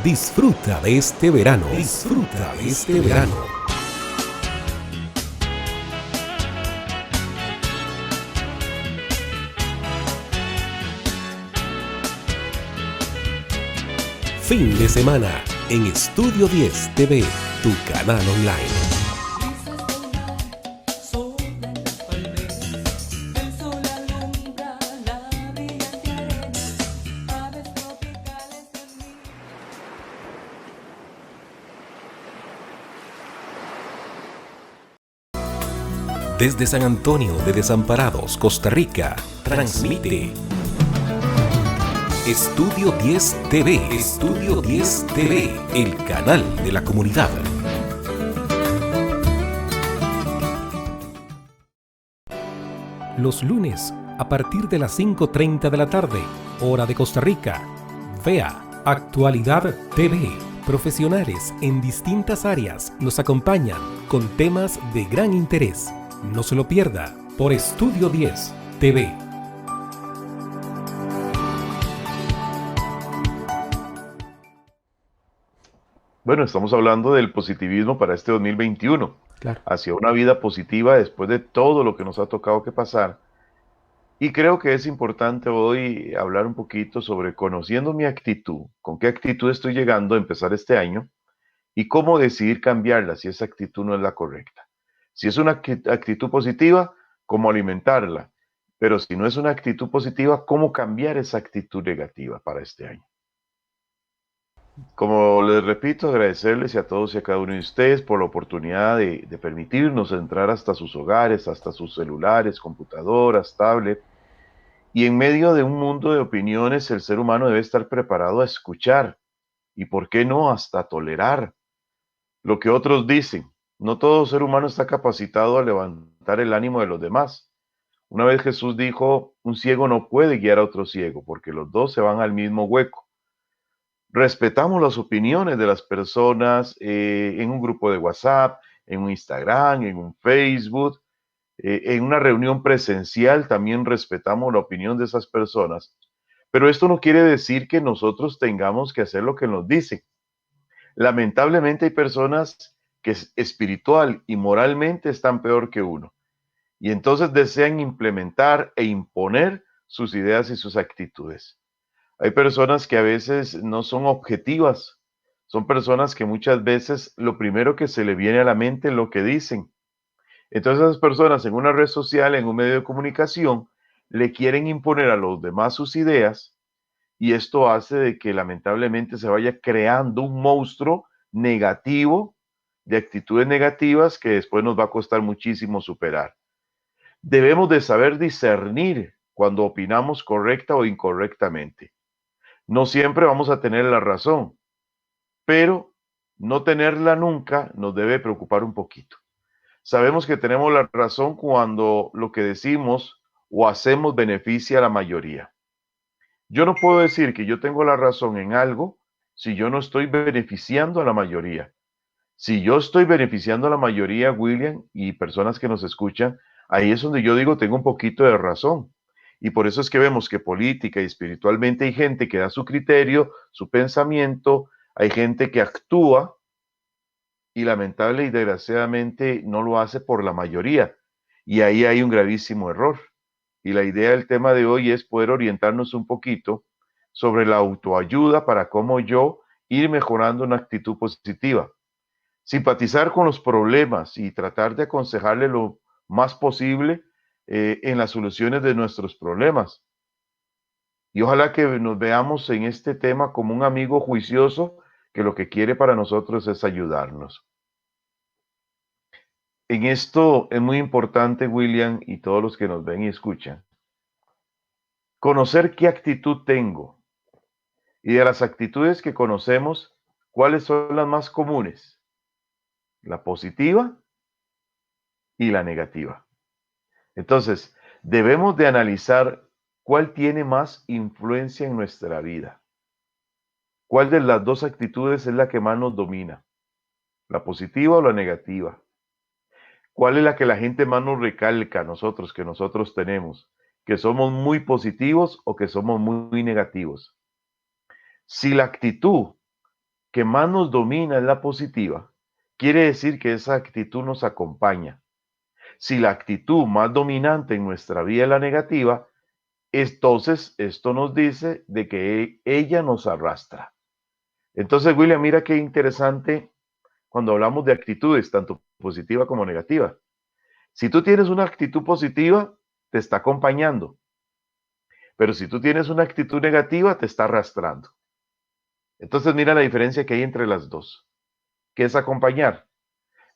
Disfruta de este verano. Disfruta de este verano. Fin de semana en Estudio 10 TV, tu canal online. Desde San Antonio de Desamparados, Costa Rica, transmite Estudio 10 TV. Estudio 10 TV, el canal de la comunidad. Los lunes, a partir de las 5:30 de la tarde, hora de Costa Rica, vea Actualidad TV. Profesionales en distintas áreas nos acompañan con temas de gran interés. No se lo pierda por Estudio 10 TV. Bueno, estamos hablando del positivismo para este 2021, Claro. hacia una vida positiva después de todo lo que nos ha tocado que pasar. Y creo que es importante hoy hablar un poquito sobre conociendo mi actitud, con qué actitud estoy llegando a empezar este año y cómo decidir cambiarla si esa actitud no es la correcta. Si es una actitud positiva, cómo alimentarla. Pero si no es una actitud positiva, cómo cambiar esa actitud negativa para este año. Como les repito, agradecerles a todos y a cada uno de ustedes por la oportunidad de permitirnos entrar hasta sus hogares, hasta sus celulares, computadoras, tablet. Y en medio de un mundo de opiniones, el ser humano debe estar preparado a escuchar y, ¿por qué no?, hasta tolerar lo que otros dicen. No todo ser humano está capacitado a levantar el ánimo de los demás. Una vez Jesús dijo, un ciego no puede guiar a otro ciego porque los dos se van al mismo hueco. Respetamos las opiniones de las personas en un grupo de WhatsApp, en un Instagram, en un Facebook, en una reunión presencial también respetamos la opinión de esas personas. Pero esto no quiere decir que nosotros tengamos que hacer lo que nos dicen. Lamentablemente hay personas que espiritual y moralmente están peor que uno. Y entonces desean implementar e imponer sus ideas y sus actitudes. Hay personas que a veces no son objetivas, son personas que muchas veces lo primero que se le viene a la mente es lo que dicen. Entonces esas personas en una red social, en un medio de comunicación, le quieren imponer a los demás sus ideas y esto hace de que lamentablemente se vaya creando un monstruo negativo de actitudes negativas que después nos va a costar muchísimo superar. Debemos de saber discernir cuando opinamos correcta o incorrectamente. No siempre vamos a tener la razón, pero no tenerla nunca nos debe preocupar un poquito. Sabemos que tenemos la razón cuando lo que decimos o hacemos beneficia a la mayoría. Yo no puedo decir que yo tengo la razón en algo si yo no estoy beneficiando a la mayoría. Si yo estoy beneficiando a la mayoría, William, y personas que nos escuchan, ahí es donde yo digo tengo un poquito de razón. Y por eso es que vemos que política y espiritualmente hay gente que da su criterio, su pensamiento, hay gente que actúa y lamentable y desgraciadamente no lo hace por la mayoría. Y ahí hay un gravísimo error. Y la idea del tema de hoy es poder orientarnos un poquito sobre la autoayuda para cómo yo ir mejorando una actitud positiva. Simpatizar con los problemas y tratar de aconsejarle lo más posible en las soluciones de nuestros problemas. Y ojalá que nos veamos en este tema como un amigo juicioso que lo que quiere para nosotros es ayudarnos. En esto es muy importante, William, y todos los que nos ven y escuchan, conocer qué actitud tengo. Y de las actitudes que conocemos, ¿cuáles son las más comunes? La positiva y la negativa. Entonces, debemos de analizar cuál tiene más influencia en nuestra vida. ¿Cuál de las dos actitudes es la que más nos domina? ¿La positiva o la negativa? ¿Cuál es la que la gente más nos recalca a nosotros, que nosotros tenemos? ¿Que somos muy positivos o que somos muy negativos? Si la actitud que más nos domina es la positiva, quiere decir que esa actitud nos acompaña. Si la actitud más dominante en nuestra vida es la negativa, entonces esto nos dice de que ella nos arrastra. Entonces, William, mira qué interesante cuando hablamos de actitudes, tanto positiva como negativa. Si tú tienes una actitud positiva, te está acompañando. Pero si tú tienes una actitud negativa, te está arrastrando. Entonces, mira la diferencia que hay entre las dos. ¿Qué es acompañar?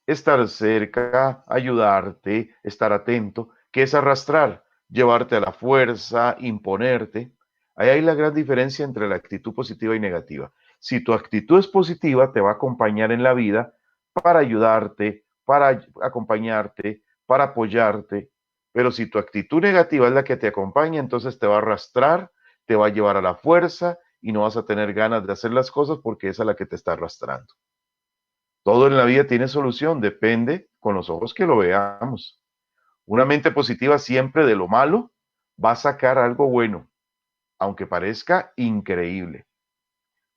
Estar cerca, ayudarte, estar atento. ¿Qué es arrastrar? Llevarte a la fuerza, imponerte. Ahí hay la gran diferencia entre la actitud positiva y negativa. Si tu actitud es positiva, te va a acompañar en la vida para ayudarte, para acompañarte, para apoyarte. Pero si tu actitud negativa es la que te acompaña, entonces te va a arrastrar, te va a llevar a la fuerza y no vas a tener ganas de hacer las cosas porque esa es la que te está arrastrando. Todo en la vida tiene solución, depende con los ojos que lo veamos. Una mente positiva siempre de lo malo va a sacar algo bueno, aunque parezca increíble.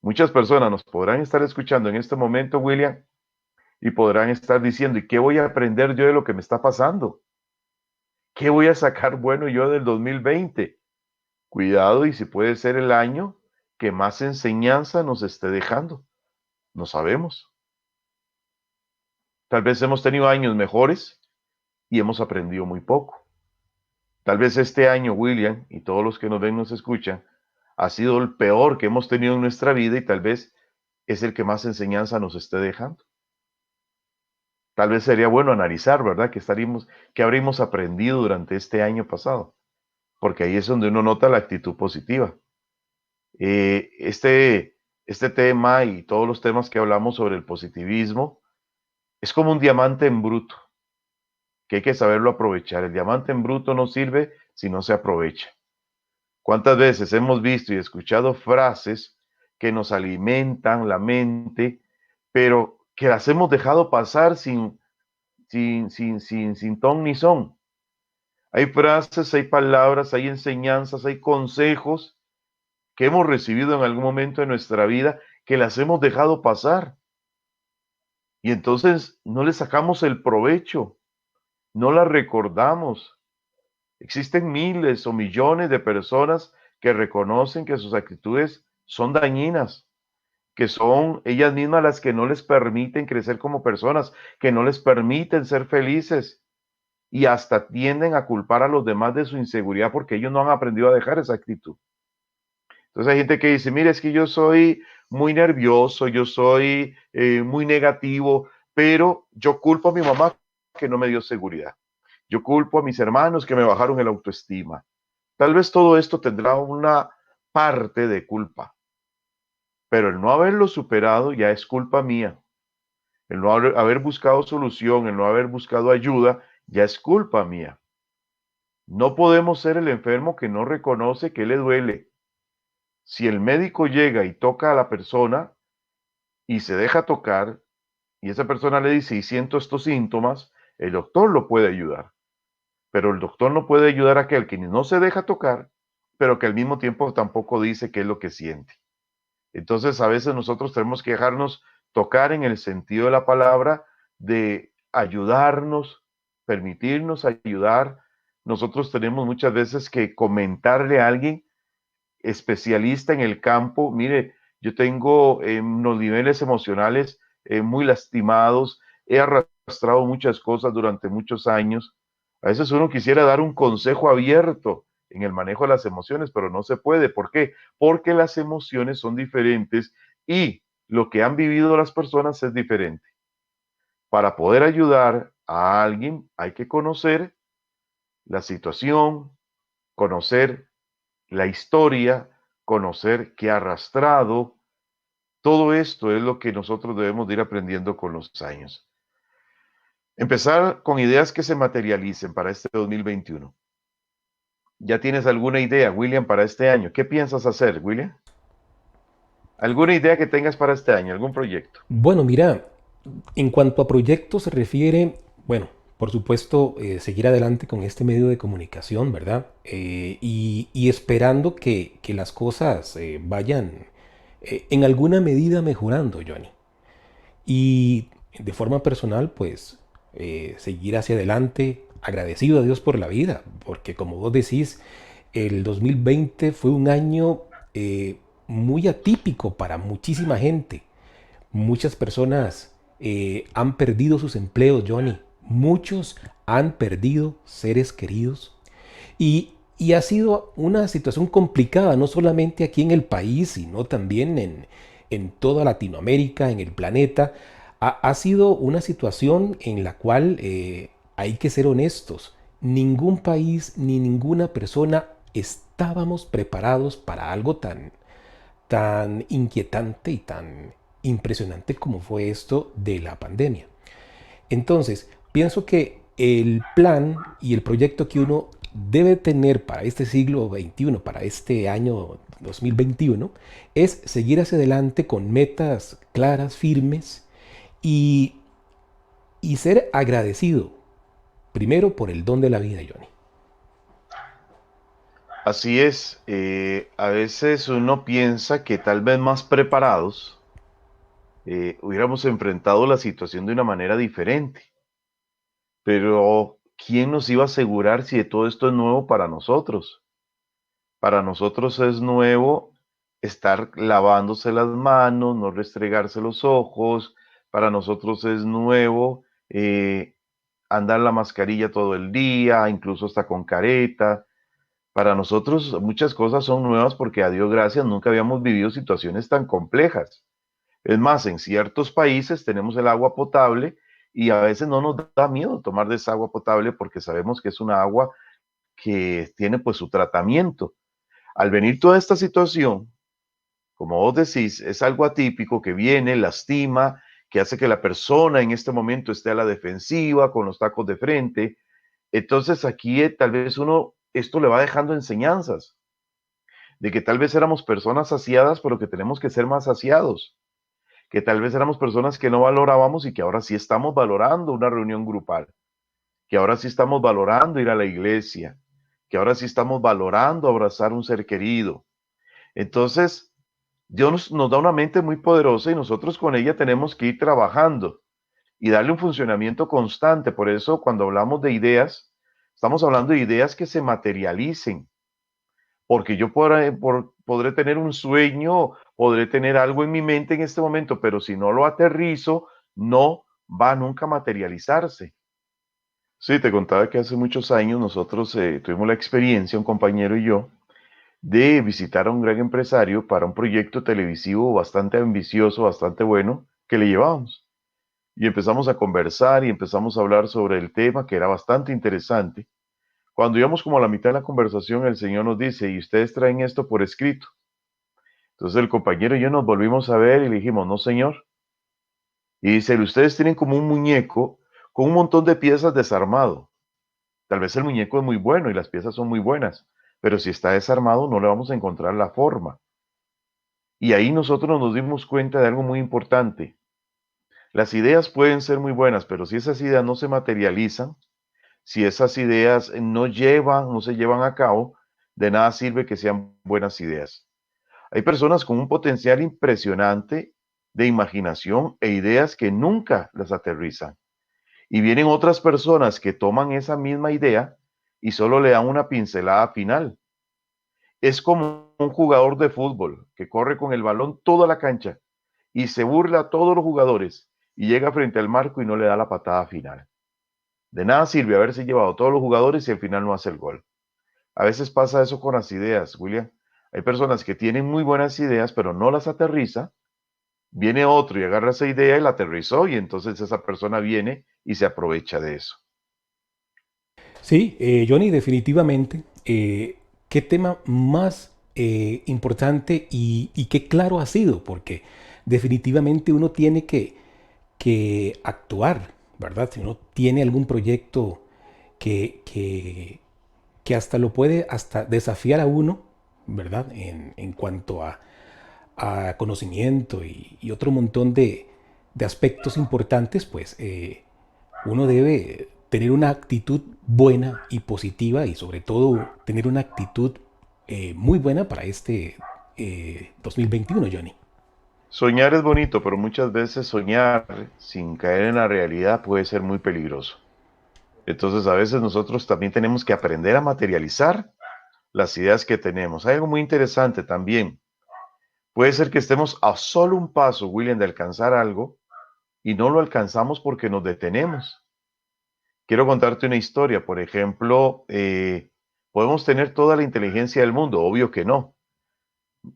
Muchas personas nos podrán estar escuchando en este momento, William, y podrán estar diciendo, ¿y qué voy a aprender yo de lo que me está pasando? ¿Qué voy a sacar bueno yo del 2020? Cuidado, y si puede ser el año que más enseñanza nos esté dejando. No sabemos. Tal vez hemos tenido años mejores y hemos aprendido muy poco. Tal vez este año, William, y todos los que nos ven, nos escuchan, ha sido el peor que hemos tenido en nuestra vida y tal vez es el que más enseñanza nos esté dejando. Tal vez sería bueno analizar, ¿verdad? ¿Qué habríamos aprendido durante este año pasado? Porque ahí es donde uno nota la actitud positiva. Este tema y todos los temas que hablamos sobre el positivismo es como un diamante en bruto, que hay que saberlo aprovechar. El diamante en bruto no sirve si no se aprovecha. ¿Cuántas veces hemos visto y escuchado frases que nos alimentan la mente, pero que las hemos dejado pasar sin ton ni son? Hay frases, hay palabras, hay enseñanzas, hay consejos que hemos recibido en algún momento de nuestra vida que las hemos dejado pasar. Y entonces no le sacamos el provecho, no las recordamos. Existen miles o millones de personas que reconocen que sus actitudes son dañinas, que son ellas mismas las que no les permiten crecer como personas, que no les permiten ser felices y hasta tienden a culpar a los demás de su inseguridad porque ellos no han aprendido a dejar esa actitud. Entonces hay gente que dice, mire, es que yo soy muy nervioso, yo soy muy negativo, pero yo culpo a mi mamá que no me dio seguridad. Yo culpo a mis hermanos que me bajaron el autoestima. Tal vez todo esto tendrá una parte de culpa, pero el no haberlo superado ya es culpa mía. El no haber buscado solución, el no haber buscado ayuda, ya es culpa mía. No podemos ser el enfermo que no reconoce que le duele. Si el médico llega y toca a la persona y se deja tocar, y esa persona le dice, y siento estos síntomas, el doctor lo puede ayudar. Pero el doctor no puede ayudar a aquel que no se deja tocar, pero que al mismo tiempo tampoco dice qué es lo que siente. Entonces, a veces nosotros tenemos que dejarnos tocar en el sentido de la palabra, de ayudarnos, permitirnos ayudar. Nosotros tenemos muchas veces que comentarle a alguien especialista en el campo, mire, yo tengo unos niveles emocionales muy lastimados, he arrastrado muchas cosas durante muchos años. A veces uno quisiera dar un consejo abierto en el manejo de las emociones, pero no se puede. ¿Por qué? Porque las emociones son diferentes y lo que han vivido las personas es diferente. Para poder ayudar a alguien hay que conocer la situación, conocer la historia, conocer qué ha arrastrado. Todo esto es lo que nosotros debemos de ir aprendiendo con los años. Empezar con ideas que se materialicen para este 2021. ¿Ya tienes alguna idea, William, para este año? ¿Qué piensas hacer, William? ¿Alguna idea que tengas para este año? ¿Algún proyecto? Bueno, mira, en cuanto a proyectos se refiere, bueno, por supuesto, seguir adelante con este medio de comunicación, ¿verdad? Y esperando que las cosas vayan en alguna medida mejorando, Johnny. Y de forma personal, pues, seguir hacia adelante, agradecido a Dios por la vida, porque como vos decís, el 2020 fue un año muy atípico para muchísima gente. Muchas personas han perdido sus empleos, Johnny. Muchos han perdido seres queridos. Y ha sido una situación complicada, no solamente aquí en el país, sino también en toda Latinoamérica, en el planeta. Ha sido una situación en la cual hay que ser honestos. Ningún país ni ninguna persona estábamos preparados para algo tan inquietante y tan impresionante como fue esto de la pandemia. Entonces, pienso que el plan y el proyecto que uno debe tener para este siglo XXI, para este año 2021, es seguir hacia adelante con metas claras, firmes y, y ser agradecido primero por el don de la vida, Johnny. Así es, a veces uno piensa que tal vez más preparados hubiéramos enfrentado la situación de una manera diferente, pero ¿quién nos iba a asegurar si de todo esto es nuevo para nosotros? Para nosotros es nuevo estar lavándose las manos, no restregarse los ojos, para nosotros es nuevo andar la mascarilla todo el día, incluso hasta con careta. Para nosotros muchas cosas son nuevas porque a Dios gracias nunca habíamos vivido situaciones tan complejas. Es más, en ciertos países tenemos el agua potable y a veces no nos da miedo tomar de esa agua potable porque sabemos que es una agua que tiene pues su tratamiento. Al venir toda esta situación, como vos decís, es algo atípico que viene, lastima, que hace que la persona en este momento esté a la defensiva, con los tacos de frente. Entonces aquí tal vez uno, esto le va dejando enseñanzas de que tal vez éramos personas saciadas, pero que tenemos que ser más saciados, que tal vez éramos personas que no valorábamos y que ahora sí estamos valorando una reunión grupal, que ahora sí estamos valorando ir a la iglesia, que ahora sí estamos valorando abrazar a un ser querido. Entonces, Dios nos da una mente muy poderosa y nosotros con ella tenemos que ir trabajando y darle un funcionamiento constante. Por eso, cuando hablamos de ideas, estamos hablando de ideas que se materialicen, porque yo podré tener un sueño, podré tener algo en mi mente en este momento, pero si no lo aterrizo, no va nunca a materializarse. Sí, te contaba que hace muchos años nosotros tuvimos la experiencia, un compañero y yo, de visitar a un gran empresario para un proyecto televisivo bastante ambicioso, bastante bueno, que le llevábamos. Y empezamos a conversar y empezamos a hablar sobre el tema, que era bastante interesante. Cuando íbamos como a la mitad de la conversación, el Señor nos dice, y ustedes traen esto por escrito. Entonces el compañero y yo nos volvimos a ver y le dijimos, no, Señor. Y dice, ustedes tienen como un muñeco con un montón de piezas desarmado. Tal vez el muñeco es muy bueno y las piezas son muy buenas, pero si está desarmado no le vamos a encontrar la forma. Y ahí nosotros nos dimos cuenta de algo muy importante. Las ideas pueden ser muy buenas, pero si esas ideas no se materializan, si esas ideas no se llevan a cabo, de nada sirve que sean buenas ideas. Hay personas con un potencial impresionante de imaginación e ideas que nunca las aterrizan. Y vienen otras personas que toman esa misma idea y solo le dan una pincelada final. Es como un jugador de fútbol que corre con el balón toda la cancha y se burla a todos los jugadores y llega frente al marco y no le da la patada final. De nada sirve haberse llevado a todos los jugadores y al final no hace el gol. A veces pasa eso con las ideas, William. Hay personas que tienen muy buenas ideas, pero no las aterriza. Viene otro y agarra esa idea y la aterrizó y entonces esa persona viene y se aprovecha de eso. Sí, Johnny, definitivamente. ¿Qué tema más importante y qué claro ha sido? Porque definitivamente uno tiene que actuar, ¿verdad? Si uno tiene algún proyecto que, que, que hasta lo puede hasta desafiar a uno, ¿verdad? En cuanto a conocimiento y otro montón de aspectos importantes, pues uno debe tener una actitud buena y positiva y sobre todo tener una actitud muy buena para este 2021, Johnny. Soñar es bonito, pero muchas veces soñar sin caer en la realidad puede ser muy peligroso. Entonces, a veces nosotros también tenemos que aprender a materializar las ideas que tenemos. Hay algo muy interesante también. Puede ser que estemos a solo un paso, William, de alcanzar algo y no lo alcanzamos porque nos detenemos. Quiero contarte una historia. Por ejemplo, podemos tener toda la inteligencia del mundo, obvio que no.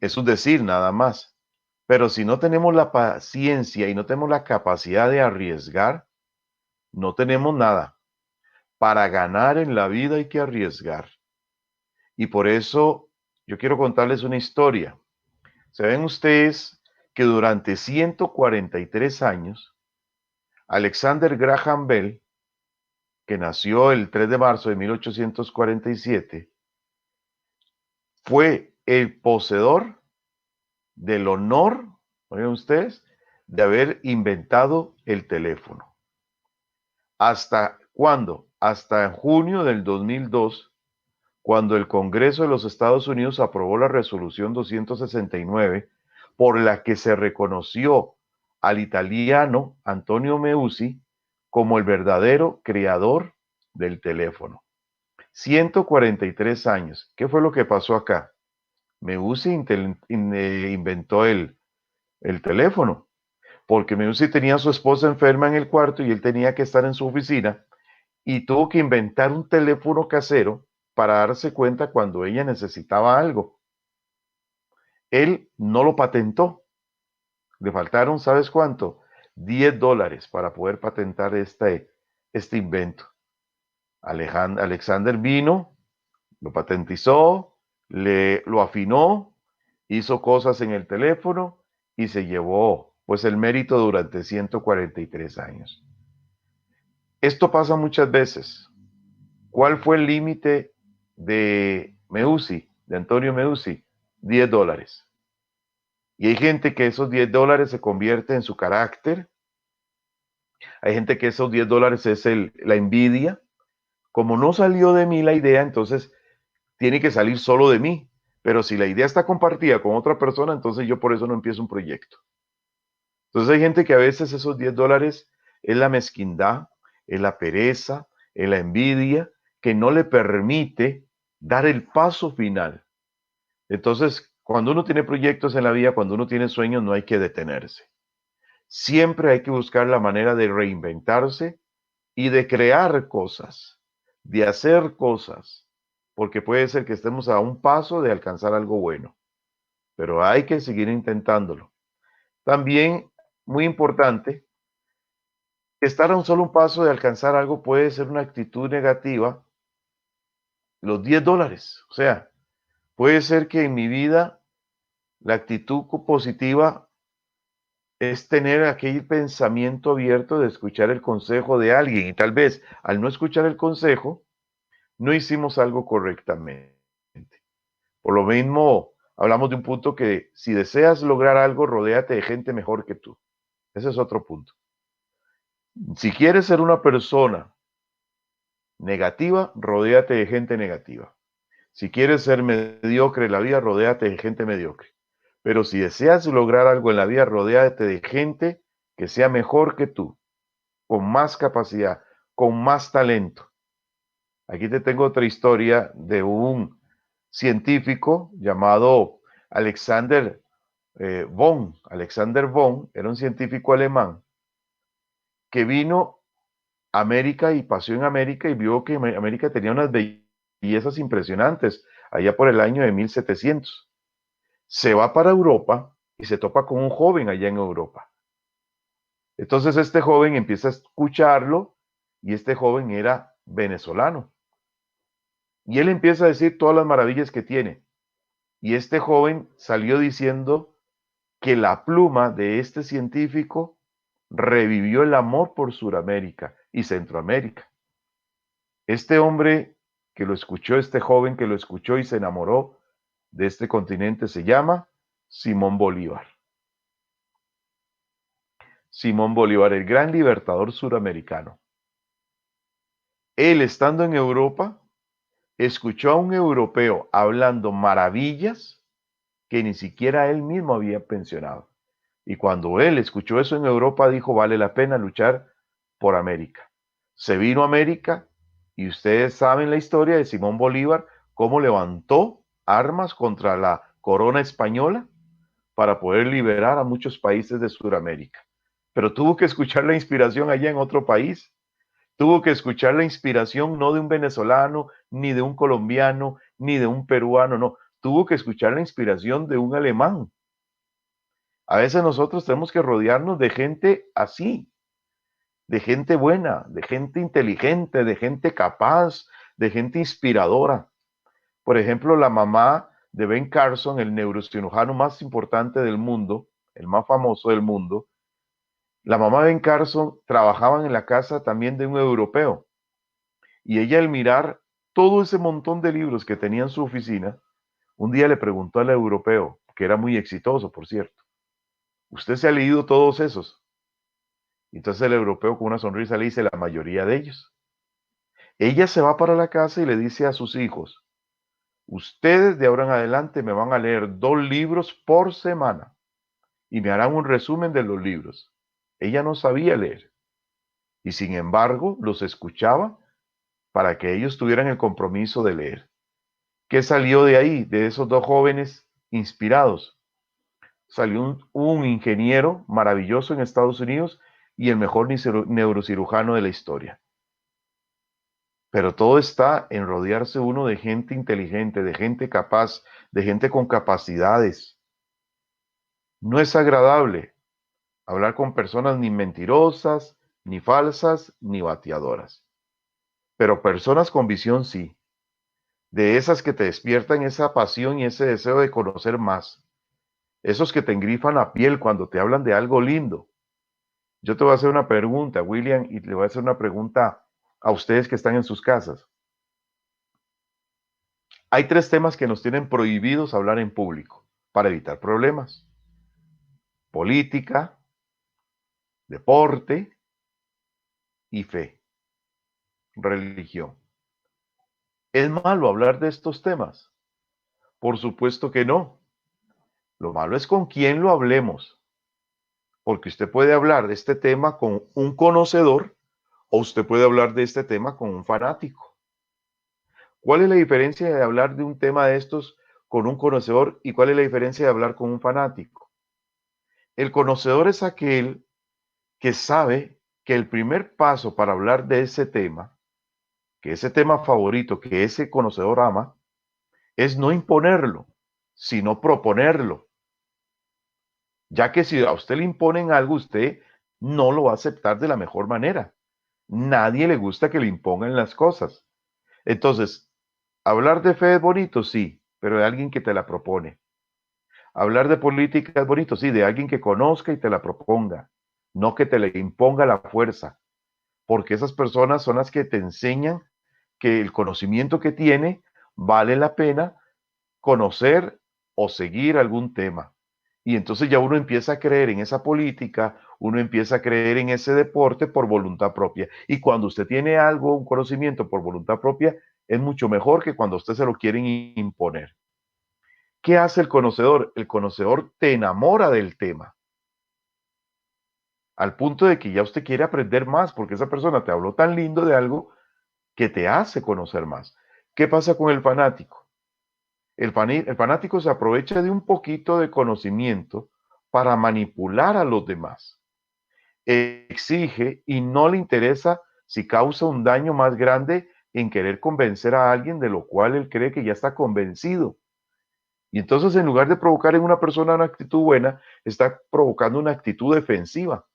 Eso es decir, nada más. Pero si no tenemos la paciencia y no tenemos la capacidad de arriesgar, no tenemos nada. Para ganar en la vida hay que arriesgar. Y por eso yo quiero contarles una historia. ¿Saben ustedes que durante 143 años, Alexander Graham Bell, que nació el 3 de marzo de 1847, fue el poseedor del honor, oigan ustedes, de haber inventado el teléfono? ¿Hasta cuándo? Hasta junio del 2002, cuando el Congreso de los Estados Unidos aprobó la resolución 269, por la que se reconoció al italiano Antonio Meucci como el verdadero creador del teléfono. 143 años. ¿Qué fue lo que pasó acá? Meucci inventó el teléfono, porque Meucci tenía a su esposa enferma en el cuarto y él tenía que estar en su oficina y tuvo que inventar un teléfono casero para darse cuenta cuando ella necesitaba algo. Él no lo patentó. Le faltaron, ¿sabes cuánto? $10 para poder patentar este invento. Alexander vino, lo patentizó, lo afinó, hizo cosas en el teléfono y se llevó pues el mérito durante 143 años. Esto pasa muchas veces. ¿Cuál fue el límite de Meucci, de Antonio Meucci? $10. Y hay gente que esos $10 se convierte en su carácter. Hay gente que esos $10 es la envidia. Como no salió de mí la idea, entonces tiene que salir solo de mí. Pero si la idea está compartida con otra persona, entonces yo por eso no empiezo un proyecto. Entonces hay gente que a veces esos $10 es la mezquindad, es la pereza, es la envidia, que no le permite dar el paso final. Entonces, cuando uno tiene proyectos en la vida, cuando uno tiene sueños, no hay que detenerse. Siempre hay que buscar la manera de reinventarse y de crear cosas, de hacer cosas, porque puede ser que estemos a un paso de alcanzar algo bueno, pero hay que seguir intentándolo. También, muy importante, estar a un solo paso de alcanzar algo puede ser una actitud negativa. Los $10, o sea, puede ser que en mi vida la actitud positiva es tener aquel pensamiento abierto de escuchar el consejo de alguien y tal vez al no escuchar el consejo no hicimos algo correctamente. Por lo mismo, hablamos de un punto que si deseas lograr algo, rodéate de gente mejor que tú. Ese es otro punto. Si quieres ser una persona negativa, rodéate de gente negativa. Si quieres ser mediocre en la vida, rodéate de gente mediocre. Pero si deseas lograr algo en la vida, rodéate de gente que sea mejor que tú, con más capacidad, con más talento. Aquí te tengo otra historia de un científico llamado Alexander Von. Alexander Von era un científico alemán que vino a América y pasó en América y vio que América tenía unas bellezas impresionantes allá por el año de 1700. Se va para Europa y se topa con un joven allá en Europa. Entonces este joven empieza a escucharlo y este joven era venezolano. Y él empieza a decir todas las maravillas que tiene. Y este joven salió diciendo que la pluma de este científico revivió el amor por Sudamérica y Centroamérica. Este hombre que lo escuchó, este joven que lo escuchó y se enamoró de este continente se llama Simón Bolívar. Simón Bolívar, el gran libertador suramericano. Él, estando en Europa, escuchó a un europeo hablando maravillas que ni siquiera él mismo había pensionado. Y cuando él escuchó eso en Europa, dijo, vale la pena luchar por América. Se vino a América y ustedes saben la historia de Simón Bolívar, cómo levantó armas contra la corona española para poder liberar a muchos países de Sudamérica. Pero tuvo que escuchar la inspiración allá en otro país. Tuvo que escuchar la inspiración no de un venezolano, ni de un colombiano, ni de un peruano, no. Tuvo que escuchar la inspiración de un alemán. A veces nosotros tenemos que rodearnos de gente así, de gente buena, de gente inteligente, de gente capaz, de gente inspiradora. Por ejemplo, la mamá de Ben Carson, el neurocirujano más importante del mundo, el más famoso del mundo, la mamá de Ben Carson trabajaba en la casa también de un europeo. Y ella, al mirar todo ese montón de libros que tenía en su oficina, un día le preguntó al europeo, que era muy exitoso, por cierto, ¿usted se ha leído todos esos? Entonces el europeo con una sonrisa le dice, la mayoría de ellos. Ella se va para la casa y le dice a sus hijos, ustedes de ahora en adelante me van a leer 2 libros por semana y me harán un resumen de los libros. Ella no sabía leer y sin embargo los escuchaba para que ellos tuvieran el compromiso de leer. ¿Qué salió de ahí, de esos 2 jóvenes inspirados? Salió un ingeniero maravilloso en Estados Unidos y el mejor neurocirujano de la historia. Pero todo está en rodearse uno de gente inteligente, de gente capaz, de gente con capacidades. No es agradable hablar con personas ni mentirosas, ni falsas, ni bateadoras. Pero personas con visión sí. De esas que te despiertan esa pasión y ese deseo de conocer más. Esos que te engrifan la piel cuando te hablan de algo lindo. Yo te voy a hacer una pregunta, William, y le voy a hacer una pregunta a ustedes que están en sus casas. Hay 3 temas que nos tienen prohibidos hablar en público para evitar problemas: política, deporte y fe, religión. ¿Es malo hablar de estos temas? Por supuesto que no. Lo malo es con quién lo hablemos, porque usted puede hablar de este tema con un conocedor o usted puede hablar de este tema con un fanático. ¿Cuál es la diferencia de hablar de un tema de estos con un conocedor y cuál es la diferencia de hablar con un fanático? El conocedor es aquel que sabe que el primer paso para hablar de ese tema, que ese tema favorito, que ese conocedor ama, es no imponerlo, sino proponerlo. Ya que si a usted le imponen algo, usted no lo va a aceptar de la mejor manera. Nadie le gusta que le impongan las cosas. Entonces, hablar de fe es bonito, sí, pero de alguien que te la propone. Hablar de política es bonito, sí, de alguien que conozca y te la proponga, no que te le imponga la fuerza, porque esas personas son las que te enseñan que el conocimiento que tiene vale la pena conocer o seguir algún tema. Y entonces ya uno empieza a creer en esa política, uno empieza a creer en ese deporte por voluntad propia. Y cuando usted tiene algo, un conocimiento por voluntad propia, es mucho mejor que cuando usted se lo quieren imponer. ¿Qué hace el conocedor? El conocedor te enamora del tema, al punto de que ya usted quiere aprender más, porque esa persona te habló tan lindo de algo que te hace conocer más. ¿Qué pasa con el fanático? El fanático se aprovecha de un poquito de conocimiento para manipular a los demás. Exige y no le interesa si causa un daño más grande en querer convencer a alguien de lo cual él cree que ya está convencido. Y entonces, en lugar de provocar en una persona una actitud buena, está provocando una actitud defensiva,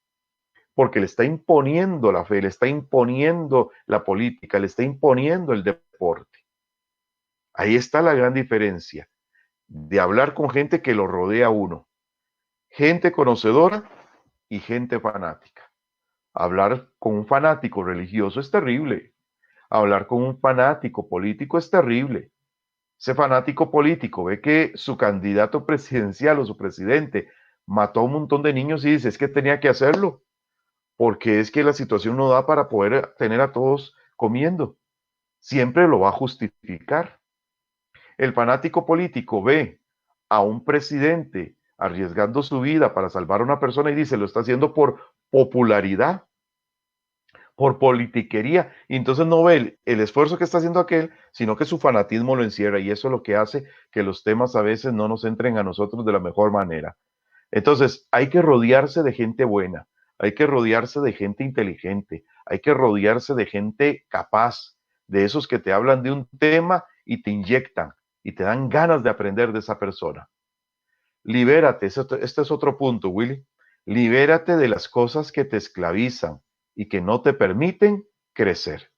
porque le está imponiendo la fe, le está imponiendo la política, le está imponiendo el deporte. Ahí está la gran diferencia de hablar con gente que lo rodea a uno, gente conocedora y gente fanática. Hablar con un fanático religioso es terrible. Hablar con un fanático político es terrible. Ese fanático político ve que su candidato presidencial o su presidente mató a un montón de niños y dice, es que tenía que hacerlo, porque es que la situación no da para poder tener a todos comiendo. Siempre lo va a justificar. El fanático político ve a un presidente arriesgando su vida para salvar a una persona y dice, lo está haciendo por popularidad, por politiquería, y entonces no ve el esfuerzo que está haciendo aquel, sino que su fanatismo lo encierra, y eso es lo que hace que los temas a veces no nos entren a nosotros de la mejor manera. Entonces, hay que rodearse de gente buena, hay que rodearse de gente inteligente, hay que rodearse de gente capaz, de esos que te hablan de un tema y te inyectan y te dan ganas de aprender de esa persona. Libérate, este es otro punto, Willy. Libérate de las cosas que te esclavizan y que no te permiten crecer.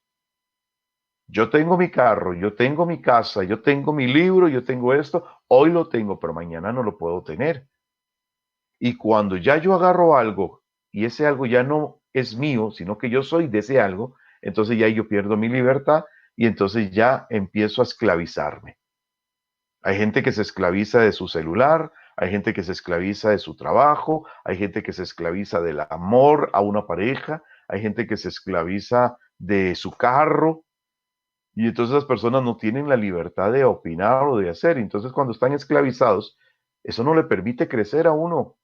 Yo tengo mi carro, yo tengo mi casa, yo tengo mi libro, yo tengo esto, hoy lo tengo, pero mañana no lo puedo tener. Y cuando ya yo agarro algo y ese algo ya no es mío, sino que yo soy de ese algo, entonces ya yo pierdo mi libertad y entonces ya empiezo a esclavizarme. Hay gente que se esclaviza de su celular, hay gente que se esclaviza de su trabajo, hay gente que se esclaviza del amor a una pareja, hay gente que se esclaviza de su carro, y entonces las personas no tienen la libertad de opinar o de hacer. Entonces cuando están esclavizados, eso no le permite crecer a uno.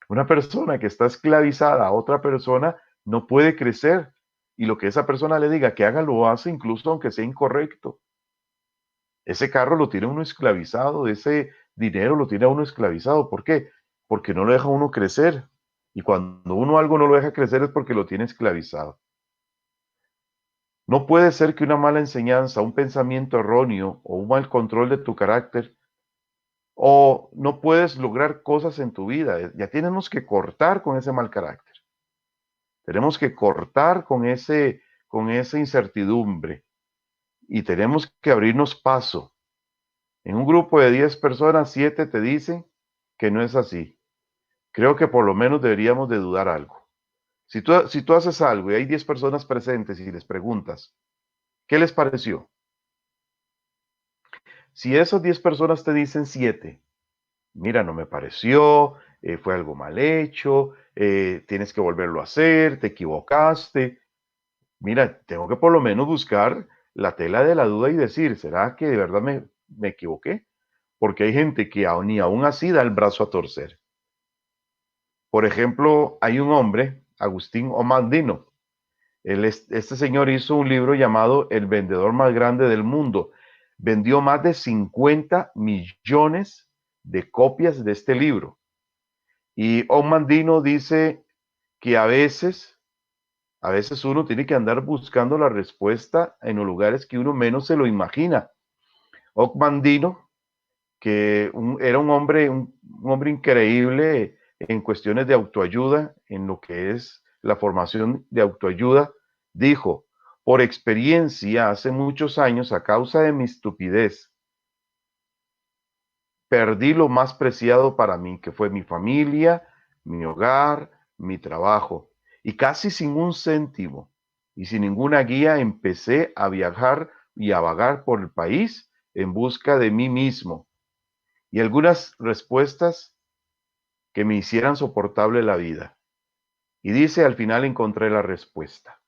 Una persona que está esclavizada a otra persona no puede crecer. Y lo que esa persona le diga que haga, lo hace, incluso aunque sea incorrecto. Ese carro lo tiene uno esclavizado, ese dinero lo tiene a uno esclavizado. ¿Por qué? Porque no lo deja uno crecer. Y cuando uno algo no lo deja crecer es porque lo tiene esclavizado. No puede ser que una mala enseñanza, un pensamiento erróneo o un mal control de tu carácter, o no puedes lograr cosas en tu vida. Ya tenemos que cortar con ese mal carácter. Tenemos que cortar con esa incertidumbre y tenemos que abrirnos paso. En un grupo de 10 personas, 7 te dicen que no es así. Creo que por lo menos deberíamos de dudar algo. Si tú haces algo y hay 10 personas presentes y les preguntas, ¿qué les pareció? Si esas 10 personas te dicen 7, mira, no me pareció, fue algo mal hecho, tienes que volverlo a hacer, te equivocaste. Mira, tengo que por lo menos buscar la tela de la duda y decir, ¿será que de verdad me equivoqué? Porque hay gente que ni aún así da el brazo a torcer. Por ejemplo, hay un hombre, Agustín Omandino. Este señor hizo un libro llamado El vendedor más grande del mundo. Vendió más de 50 millones de copias de este libro. Y Omandino dice que a veces uno tiene que andar buscando la respuesta en los lugares que uno menos se lo imagina. Mandino, que era un hombre increíble en cuestiones de autoayuda, en lo que es la formación de autoayuda, dijo, por experiencia, hace muchos años, a causa de mi estupidez, perdí lo más preciado para mí, que fue mi familia, mi hogar, mi trabajo. Y casi sin un céntimo y sin ninguna guía empecé a viajar y a vagar por el país en busca de mí mismo y algunas respuestas que me hicieran soportable la vida. Y dice, al final encontré la respuesta.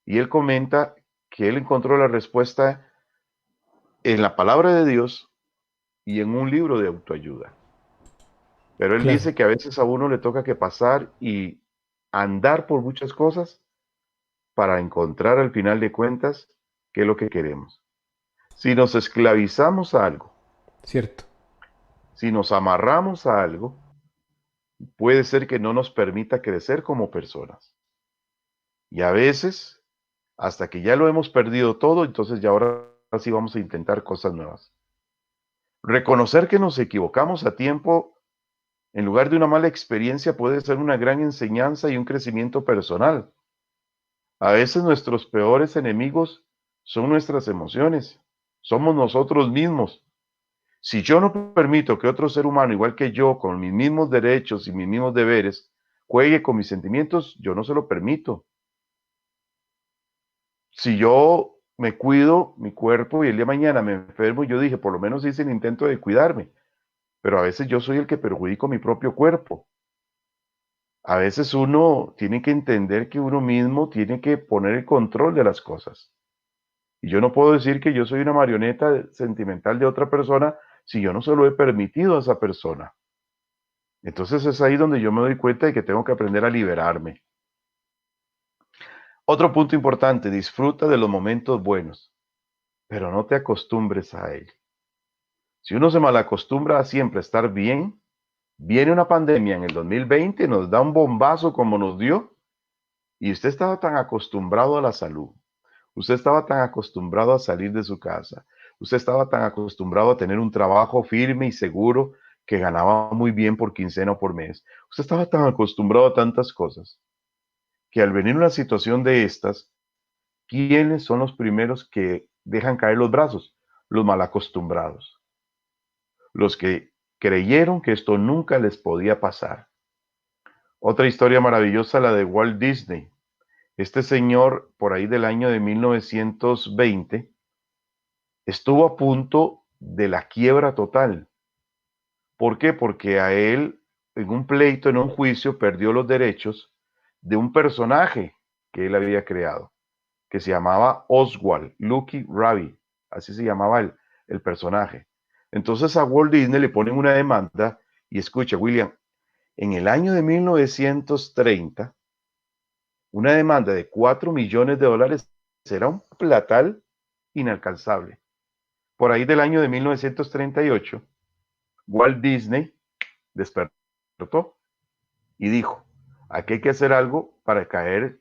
Y él comenta que él encontró la respuesta en la palabra de Dios y en un libro de autoayuda. Pero él Claro, dice que a veces a uno le toca que pasar y andar por muchas cosas para encontrar al final de cuentas qué es lo que queremos. Si nos esclavizamos a algo, cierto. si nos amarramos a algo, puede ser que no nos permita crecer como personas. Y a veces, hasta que ya lo hemos perdido todo, entonces ya ahora sí vamos a intentar cosas nuevas. Reconocer que nos equivocamos a tiempo en lugar de una mala experiencia puede ser una gran enseñanza y un crecimiento personal. A veces nuestros peores enemigos son nuestras emociones, somos nosotros mismos. Si yo no permito que otro ser humano, igual que yo, con mis mismos derechos y mis mismos deberes, juegue con mis sentimientos, yo no se lo permito. Si yo me cuido mi cuerpo y el día de mañana me enfermo, yo dije, por lo menos hice el intento de cuidarme, pero a veces yo soy el que perjudico mi propio cuerpo. A veces uno tiene que entender que uno mismo tiene que poner el control de las cosas. Y yo no puedo decir que yo soy una marioneta sentimental de otra persona si yo no se lo he permitido a esa persona. Entonces es ahí donde yo me doy cuenta de que tengo que aprender a liberarme. Otro punto importante, disfruta de los momentos buenos, pero no te acostumbres a ello. Si uno se malacostumbra a siempre estar bien, viene una pandemia en el 2020, nos da un bombazo como nos dio, y usted estaba tan acostumbrado a la salud, usted estaba tan acostumbrado a salir de su casa, usted estaba tan acostumbrado a tener un trabajo firme y seguro que ganaba muy bien por quincena o por mes. Usted estaba tan acostumbrado a tantas cosas que al venir una situación de estas, ¿quiénes son los primeros que dejan caer los brazos? Los malacostumbrados, los que creyeron que esto nunca les podía pasar. Otra historia maravillosa, la de Walt Disney. Este señor, por ahí del año de 1920, estuvo a punto de la quiebra total. ¿Por qué? Porque a él, en un pleito, en un juicio, perdió los derechos de un personaje que él había creado, que se llamaba Oswald, Lucky Rabbit, así se llamaba el personaje. Entonces a Walt Disney le ponen una demanda y escucha, William, en el año de 1930, una demanda de $4 millones era un platal inalcanzable. Por ahí del año de 1938, Walt Disney despertó y dijo, aquí hay que hacer algo para caer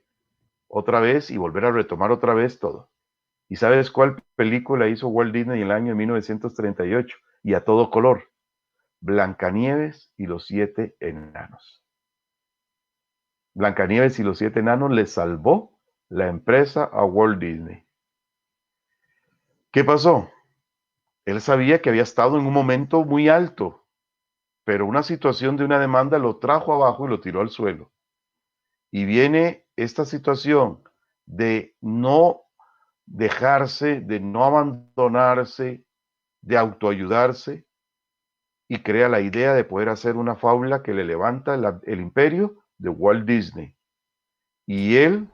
otra vez y volver a retomar otra vez todo. ¿Y sabes cuál película hizo Walt Disney en el año de 1938? Y a todo color. Blancanieves y los siete enanos. Blancanieves y los siete enanos le salvó la empresa a Walt Disney. ¿Qué pasó? Él sabía que había estado en un momento muy alto, pero una situación de una demanda lo trajo abajo y lo tiró al suelo. Y viene esta situación de no dejarse, de no abandonarse, de autoayudarse, y crea la idea de poder hacer una fábula que le levanta el imperio de Walt Disney. Y él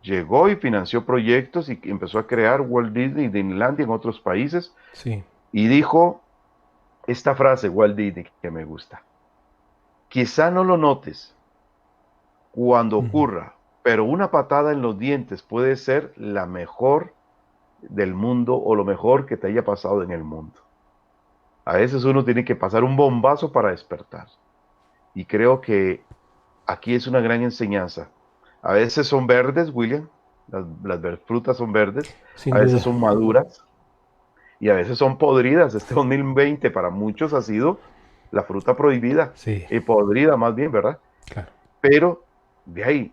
llegó y financió proyectos y empezó a crear Walt Disney y Disneylandia en otros países. Sí. Y dijo esta frase, Walt Disney, que me gusta. Quizá no lo notes cuando ocurra, pero una patada en los dientes puede ser la mejor del mundo o lo mejor que te haya pasado en el mundo. A veces uno tiene que pasar un bombazo para despertar. Y creo que aquí es una gran enseñanza. A veces son verdes, William, las frutas son verdes, Sin a veces duda. son maduras y a veces son podridas. Este 2020 para muchos ha sido la fruta prohibida, Sí, podrida más bien, ¿verdad? claro. Pero de ahí,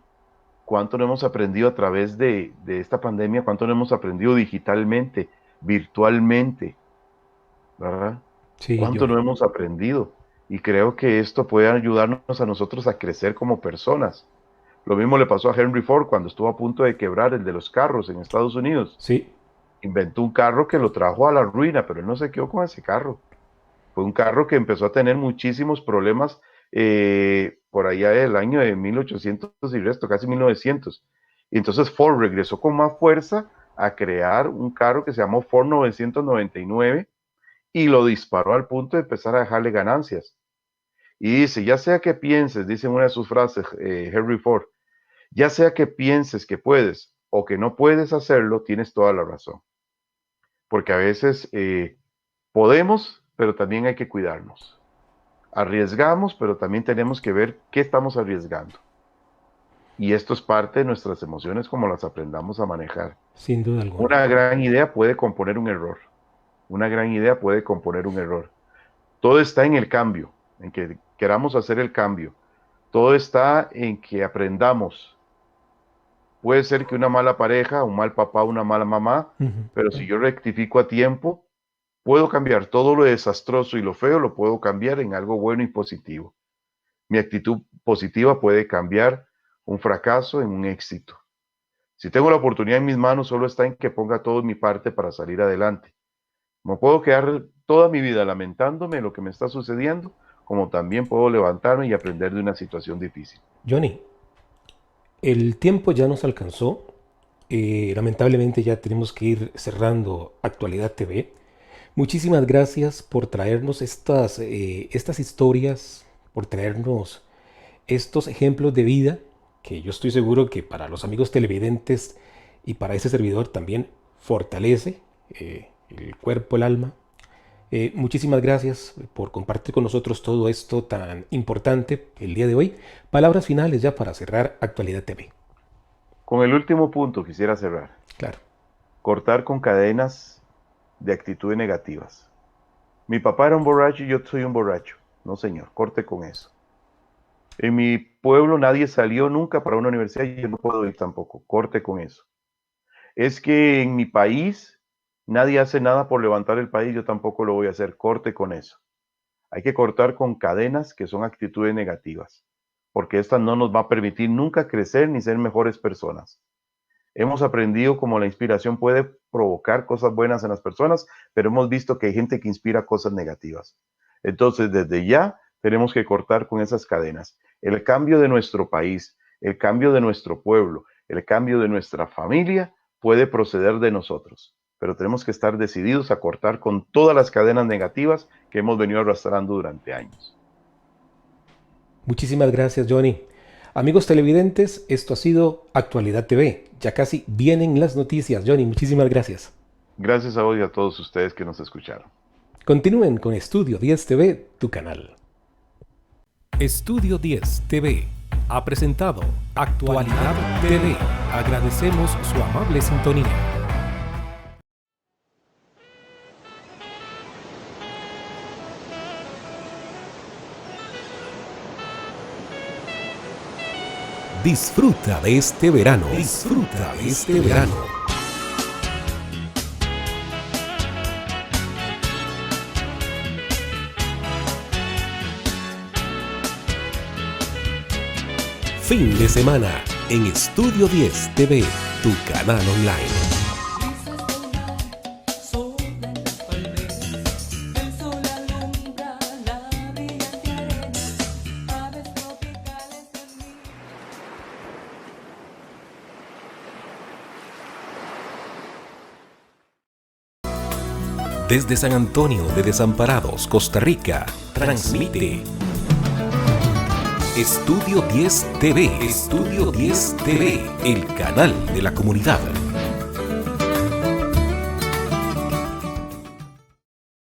¿cuánto no hemos aprendido a través de esta pandemia? ¿Cuánto no hemos aprendido digitalmente, virtualmente, ¿verdad? Sí, ¿Cuánto Johnny. no hemos aprendido? Y creo que esto puede ayudarnos a nosotros a crecer como personas. Lo mismo le pasó a Henry Ford cuando estuvo a punto de quebrar, el de los carros en Estados Unidos. Sí, Inventó un carro que lo trajo a la ruina, pero él no se quedó con ese carro. Fue un carro que empezó a tener muchísimos problemas por allá del año de 1800 y resto, casi 1900. Y entonces Ford regresó con más fuerza a crear un carro que se llamó Ford 999 y lo disparó al punto de empezar a dejarle ganancias. Y dice, ya sea que pienses, dice en una de sus frases, Henry Ford, ya sea que pienses que puedes o que no puedes hacerlo, tienes toda la razón. Porque a veces podemos, pero también hay que cuidarnos. Arriesgamos, pero también tenemos que ver qué estamos arriesgando. Y esto es parte de nuestras emociones, como las aprendamos a manejar. sin duda alguna. Una gran idea puede componer un error. Una gran idea puede componer un error. Todo está en el cambio, en que queramos hacer el cambio. Todo está en que aprendamos. Puede ser que una mala pareja, un mal papá, una mala mamá, pero si yo rectifico a tiempo, puedo cambiar todo lo desastroso y lo feo, lo puedo cambiar en algo bueno y positivo. Mi actitud positiva puede cambiar un fracaso en un éxito. Si tengo la oportunidad en mis manos, solo está en que ponga todo en mi parte para salir adelante. No puedo quedar toda mi vida lamentándome de lo que me está sucediendo, como también puedo levantarme y aprender de una situación difícil. Johnny, el tiempo ya nos alcanzó. Lamentablemente ya tenemos que ir cerrando Actualidad TV. Muchísimas gracias por traernos estas historias por traernos estos ejemplos de vida que yo estoy seguro que para los amigos televidentes y para ese servidor también fortalece el cuerpo, el alma. Muchísimas gracias por compartir con nosotros todo esto tan importante el día de hoy. Palabras finales ya para cerrar Actualidad TV. Con el último punto quisiera cerrar. Claro. Cortar con cadenas de actitudes negativas. Mi papá era un borracho y yo soy un borracho. No, señor, corte con eso. En mi pueblo nadie salió nunca para una universidad y yo no puedo ir tampoco. Corte con eso. Es que en mi país nadie hace nada por levantar el país, yo tampoco lo voy a hacer. Corte con eso. Hay que cortar con cadenas que son actitudes negativas, porque esta no nos va a permitir nunca crecer ni ser mejores personas. Hemos aprendido cómo la inspiración puede provocar cosas buenas en las personas, pero hemos visto que hay gente que inspira cosas negativas. Entonces, desde ya tenemos que cortar con esas cadenas. El cambio de nuestro país, el cambio de nuestro pueblo, el cambio de nuestra familia puede proceder de nosotros, pero tenemos que estar decididos a cortar con todas las cadenas negativas que hemos venido arrastrando durante años. Muchísimas gracias, Johnny. Amigos televidentes, esto ha sido Actualidad TV. Ya casi vienen las noticias. Johnny, muchísimas gracias. Gracias a vos y a todos ustedes que nos escucharon. Continúen con Estudio 10 TV, tu canal. Estudio 10 TV ha presentado Actualidad TV. Agradecemos su amable sintonía. Disfruta de este verano. Disfruta de este verano. Fin de semana en Estudio 10 TV, tu canal online. Desde San Antonio de Desamparados, Costa Rica, transmite Estudio 10 TV. Estudio 10 TV, el canal de la comunidad.